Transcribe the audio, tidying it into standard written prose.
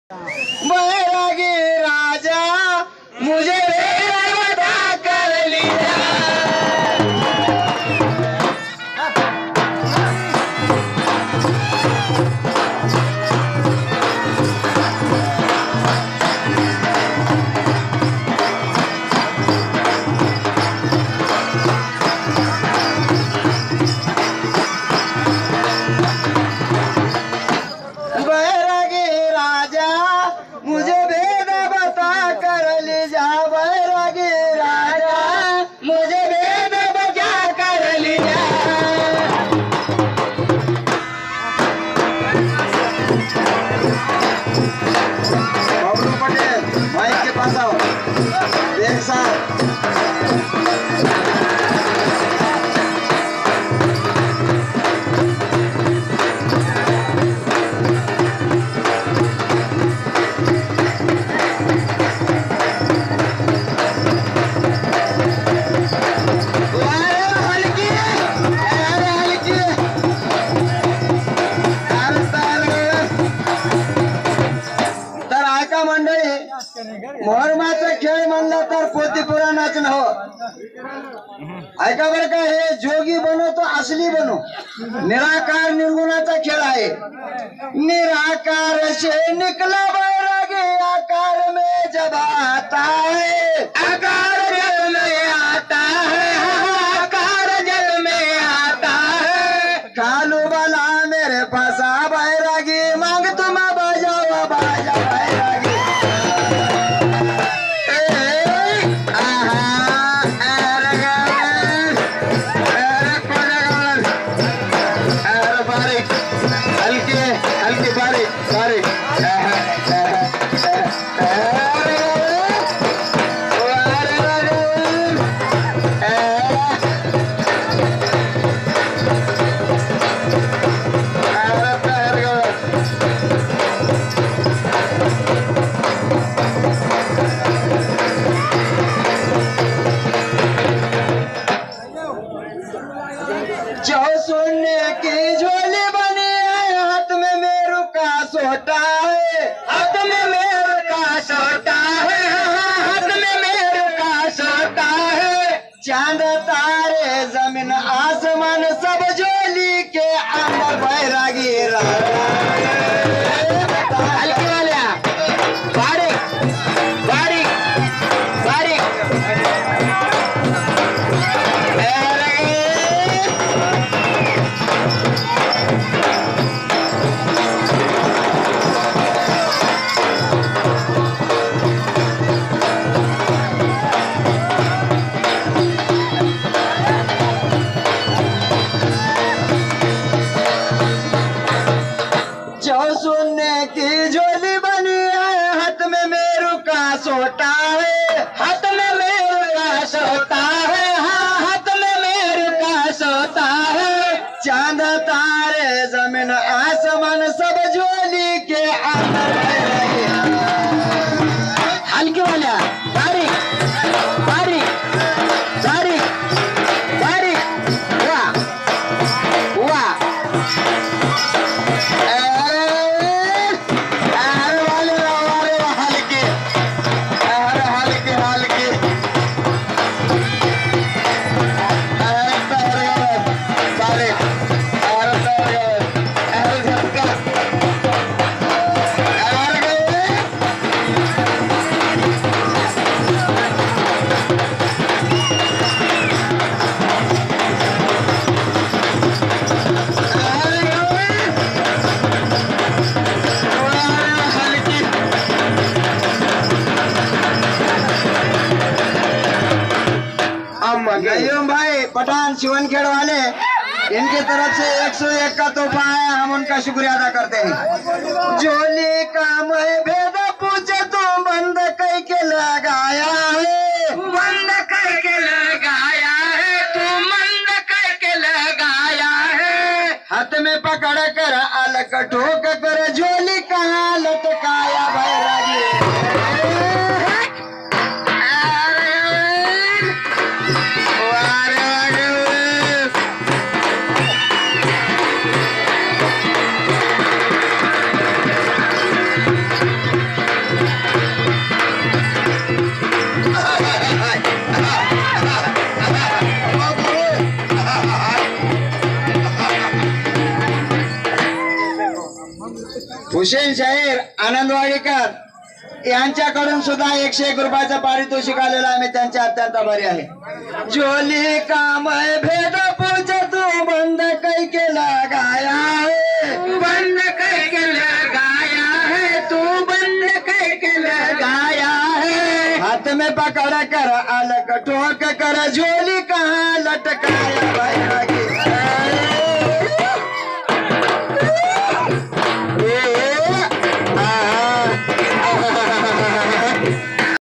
बैरागी राजा मुझे बेवफा कर लिया। बैरागी राजा मुझे भेद बता कर ले जा। बैरागी राजा मुझे भेद बता कर ले जा। बबलू पटेल माइक के पास आओ। एक साथ मोहरमाचा खेळ म्हणला तर पोती पुराणाच न हो। ऐका बरं का, हे जोगी बनो तो असली बनो। निराकार निर्गुणाचा खेळ आहे। निराकार से निकला बैरागी आकार में जब आता है। आकार जल में आता है। आकार जल में आता है। कालू बाला मेरे पास आ बैरागी मांग तुम बजाओ बाजा बैरागी। जो सोने की झोली बनी है हाथ में मेरू का सोटा है। हाथ में मेरू का सोटा है। हाथ में मेरू का सोटा है। चांद तारे जमीन आसमान सब झोली के अंदर बैरागी राजा। हल्की वाल्या बारीक बारीक बारीक सोने की झोली बनी है हाथ में मेरू का सोटा है। हाथ में मेरू का सोता है। हाँ हाथ में मेरू का सोता है। चांद तारे जमीन आसमान सब झोली के अंदर बैरागी। हल्की वाल्या बारीक बारीक बारीक बारीक वाह वाह नय्यम भाई पठान शिवनखेड़ वाले, इनकी तरफ से 101 का तोहफा है। हम उनका शुक्रिया अदा करते हैं। झोली का मैं भेद पूछे तू बंद कई के लगाया है। बंद कई के लगाया है। तू बंद कई के लगाया है। हाथ में पकड़ कर अलग ठोक कर झोली कहाँ लटकाया बैरागी। हुसेन शाहीर आनंदवाडीकर यांच्याकडून सुद्धा 101 रुपयाचं पारितोषिक आलेलं आहे. मी त्यांच्या अत्यंत आभारी आहे. झोली काम भेद पूज तू बंद कै केला गाया है, बंद कै केला गाया है, तू बंद कै केला गाया है. हाथ में पकड़ कर अलग ठोक कर झोली कहाँ लटका